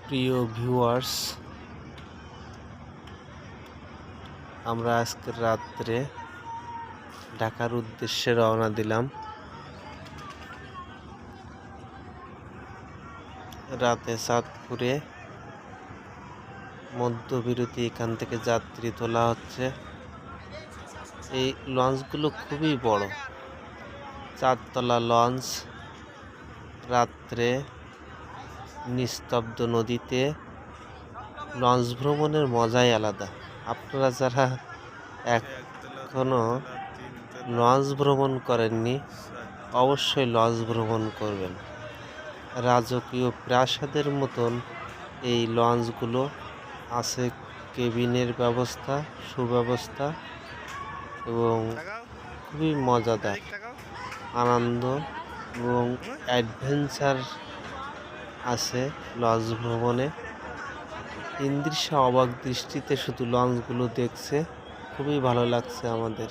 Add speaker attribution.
Speaker 1: প্রিয় ভিউয়ার্স, আমরা আজকের রাত্রে ঢাকার উদ্দেশ্যে রওনা দিলাম। রাতে চাঁদপুরে মধ্যবিরতি এখান থেকে যাত্রী তোলা হচ্ছে। এই লঞ্চগুলো খুবই বড়, 4 তলা লঞ্চ। রাত্রে নিস্তব্ধ নদীতে লঞ্চ ভ্রমণের মজাই আলাদা। আপনারা যারা এখনো লঞ্চ ভ্রমণ করেননি, অবশ্যই লঞ্চ ভ্রমণ করবেন। রাজকীয় প্রাসাদের মতন এই লঞ্চগুলো আছে, কেবিনের ব্যবস্থা, সুব্যবস্থা এবং খুবই মজাদার, আনন্দ এবং অ্যাডভেঞ্চার আছে লঞ্চ ভ্রমণে। ইন্দ্রিশা অবাক দৃষ্টিতে শুধু লঞ্চগুলো দেখছে, খুবই ভালো লাগছে আমাদের।